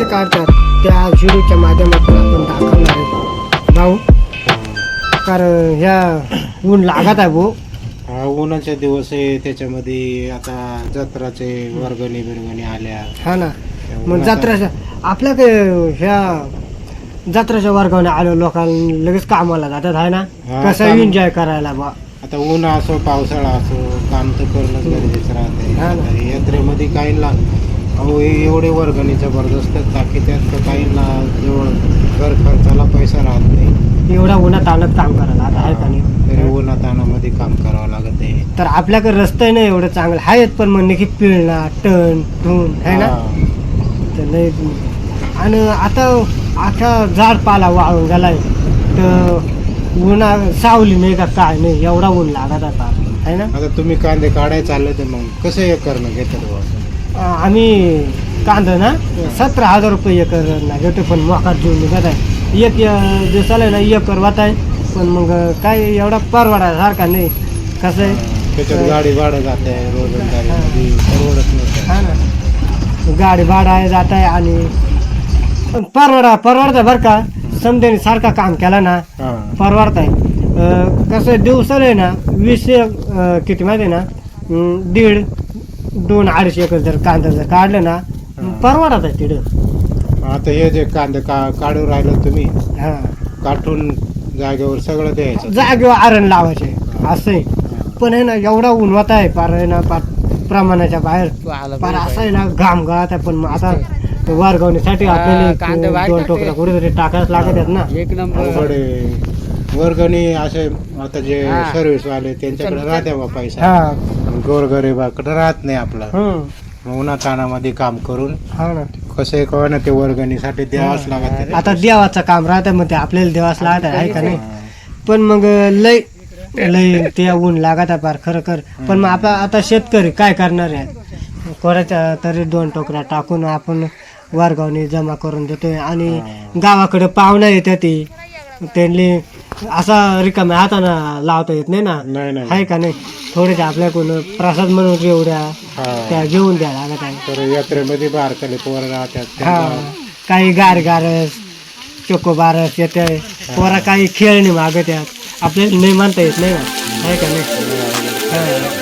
काढतात त्या व्हिडिओच्या माध्यमातून आपण दाखवणार आहे भाऊ. कारण ह्या ऊन लागत आहे भाऊ. हा उन्हाचे दिवस आहे, त्याच्यामध्ये आता जत्राचे वर्गणी बिरगणी आल्या. हा ना, मग जत्राच्या आपल्याकडे ह्या जत्राच्या वर्गाने आलो लोकांना लगेच कामाला जातात आहे ना. हा, कसं एन्जॉय करायला बा. आता ऊन असो पावसाळा असो काम तर करणंच गरजेचं राहते. हा ना. आता यात्रेमध्ये काहींना अहो एवढे वर्गणी जबरदस्त टाकी त्यात तर काहींना जवळ घर खर्चाला पैसा राहत नाही. एवढा उन्हात आणत काम करायला आता आहे का नाही. तरी उन्हातानामध्ये काम करावं लागत आहे. तर आपल्याकडे रस्ते नाही एवढं चांगलं आहेत, पण म्हणणे की पिळणा टन ठून आहे ना. तर लय आणि आता आता झाड पाला वाळून गेलाय तर उन्हा सावली नाही का काय नाही, एवढा ऊन लागत आता आहे ना. आता तुम्ही कांदे काढायला चालले तर मग कसं हे करणं घेतात बुवा? आम्ही कांदा ना 17,000 रुपये एकर ना घेतो, पण मोकार घेऊन निघत आहे. एक दिवसाला ना एकर वात आहे, पण मग काय एवढा परवडासारखा नाही. कसं आहे त्याच्यात गाडी भाडं जात आहे, रोजंदारीमध्ये परवडत नाही. हा ना, गाडी भाडा आहे जात आहे आणि परवडतं बरं का. समजेने सारखा काम केला ना हा. परवडत आहे. कसं दिवसाला आहे ना 20 किती माहिती आहे ना, 1.5 2-2.5 एकर जर कांदा जर काढलं ना परवडत आहे तिथं. आता हे जे कांदे काढून राहिलं तुम्ही, हा, काढून जागेवर सगळं द्यायचं. जागेवर आरण लावायचे असं आहे. पण आहे ना एवढा उन्हात आहे पार आहे ना, पार प्रमाणाच्या बाहेर पार असं आहे ना, घाम गळत आहे. पण मग आता वर्गवण्यासाठी आपल्याला 2 टोकऱ्या कुठेतरी टाकायच लागत आहेत ना. एक नंबर. अवघड आहे. वर्गणी असे आता जे सर्व्हिस वाले त्यांच्याकडे राहते बा पैसा, हा. गोरगरिबाकडे राहत नाही आपला. हम्म. उन्हातानामध्ये काम करून हा ना. कसं आहे कळ ना, ते वर्गणीसाठी द्यावंच लागत. आता देवाचं काम राहतं मग ते आपल्याला देवाच लागत आहे का नाही. पण मग लय लय ते ऊन लागत आहे पार खरं कर. पण मग आता शेतकरी काय करणार आहे, कोणाच्या तरी 2 टोकऱ्या टाकून आपण वर्गावणी जमा करून देतोय. आणि गावाकडे पाहुणा येते ती त्यांनी असा रिकाम्या हाताना लावता येत नाही ना, नाही आहे का नाही. थोडेसे आपल्याकडून प्रसाद म्हणून एवढ्या त्या घेऊन द्या लागत आहे. तर यात्रेमध्ये बारकाले पोरं राहतात. हा, काही गारगारस चोकोबारस येते पोरा, काही खेळणी मागत यात आपल्याला नाही म्हणता येत नाही ना, आहे का नाही. हा.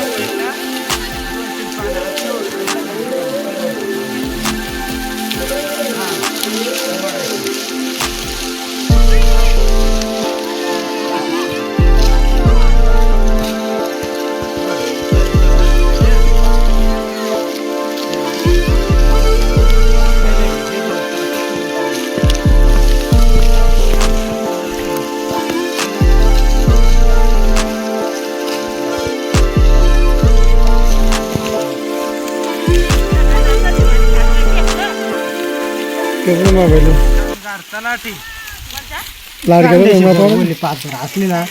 बोली 5 जरा असली ना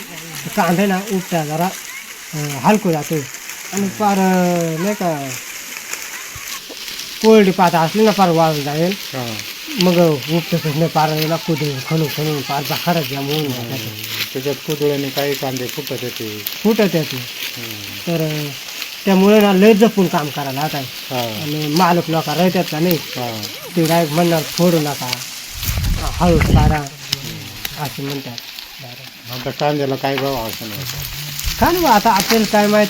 कांदे ना उपटा जरा हलकू जातोय. आणि पार नाही का कोरडी पात असली ना पार वाळून जाईल. मग उपटतच नाही पार ना, कुदून खणून पार बाखरच जाम होऊन जातात. त्याच्यात कुदळ्याने काही कांदे फुटत येते. फुटत येते. तर त्यामुळे ना लय जपून काम करायला आता. आणि मालक लोक राहतात का नाही, ते डायरेक्ट म्हणणार फोडू नका, हळूच काढा असं म्हणतात. आता कांद्याला काय भाव असं नाही का नाही बा, आता आपल्याला काय माहित.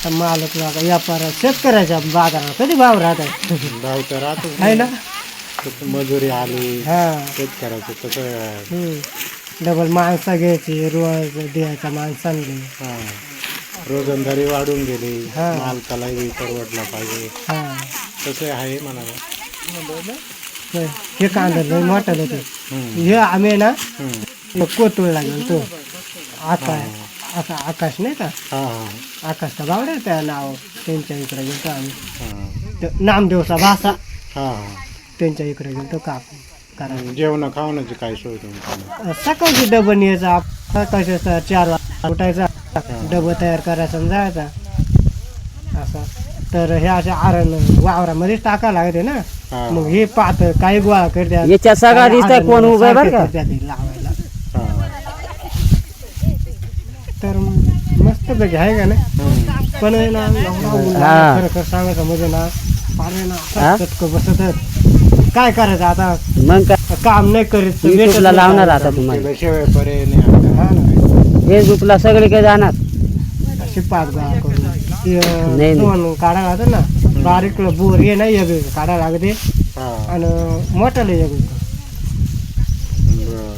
तर मालक लोक व्यापार शेतकऱ्याच्या बाजारात कधी भाव राहतात. भाव तर राहतो आहे ना. मजुरी आली हा, शेतकऱ्याचं तसं डबल माणसं घ्यायची, रोज द्यायचा माणसांनी. रोजंदारी वाढून गेली, हा. मालकालाही परवडला पाहिजे. हा, तसं आहे म्हणाला. हे कांदा लय मोठं होतं. हे आम्ही ना कोतुळला गेलो आता आकाश नाही का, आकाशचा बावडा त्या नाव त्यांच्या इकडे गेलो आम्ही. नामदेवचा भाषा त्यांच्या इकडे गेलो काप करायला. जेवण खावण्याची काय सोय तुमची? सकाळची डबं न्यायचा, सकाळच्या 4 वाजता उठायचा, डबं तयार करायचा आणि जायचा असं. तर हे अशा आरण वावरामध्येच टाका लागते ना. मग हे पाहत काही गोळा करतात, याच्या सगळा दिसतंय कोण उभं आहे बरं का. लावायला. तर मस्त पैकी आहे का नाही. पण आहे ना एवढा खरं सांगायचं म्हणजे ना पारे ना हा? असं चटकं बसत काय करायचं आता मग काय काम नाही करीत तर भेटत युट्यूबला नाही लावणार काय. आता तुम्हाला केल्याशिवाय पर्याय नाही आता. हा ना फेसबुकला सगळे काही जाणार अशी पाच गाळा करून नाही, ते नाही. दोन काढा लागत ना बारीक बोर ये नाही एक काढा लागते हा. आणि मोठं एक बरं.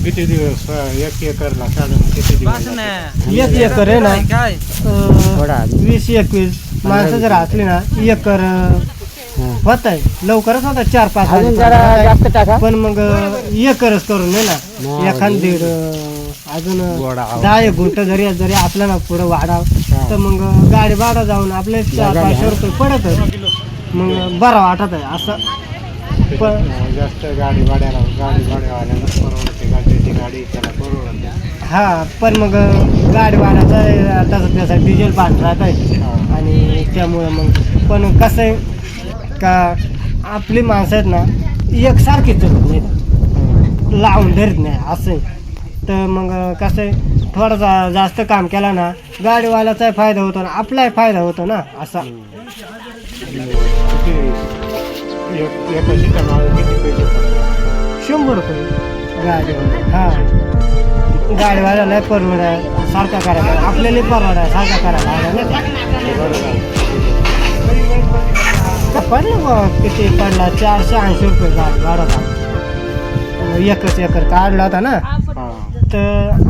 किती दिवस 1 एकरला साधारण किती दिवस जाते? एक एकर आहे ना थोडा 20-21 माणसं जर असली ना एकर होत आहे लवकरच होता 4-5 अजून जरा जास्त टाका पण मग एकरच करून नाही ना नाही, एखाद दीड अजून गोडा. 10 गुंठ जरी आपल्याला पुढं वाढाव तर मग गाडी भाडा जाऊन आपले 400-500 रुपये पडत मग बरं वाटत आहे असं पण जास्त गाडी भाड्यावाल्याला परवडते गाडीची गाडी त्याला परवडते. हा पण मग गाडी भाड्याचा तसं त्याचा डिझेल भाडं राहत आहे हा. आणि त्यामुळं मग पण कसं आहे का आपली माणसं आहेत ना एकसारखी चालत नाही लावून धरत नाही असं आहे. तर मग कसं आहे थोडासा जास्त काम केला ना गाडीवाल्याचाही फायदा होतो ना आपलाही फायदा होतो ना असा एका शिकामागे किती पैसे पडतात? 100 रुपये गाडीवाला हा गाडीवाला नाही परवडा सारखा करायला आपल्याला परवडा सारखा करायला लागला नाही का पडलं बघ किती पडला 480 रुपये गाडी भाडा एकच एकर काढला होता ना हा. तर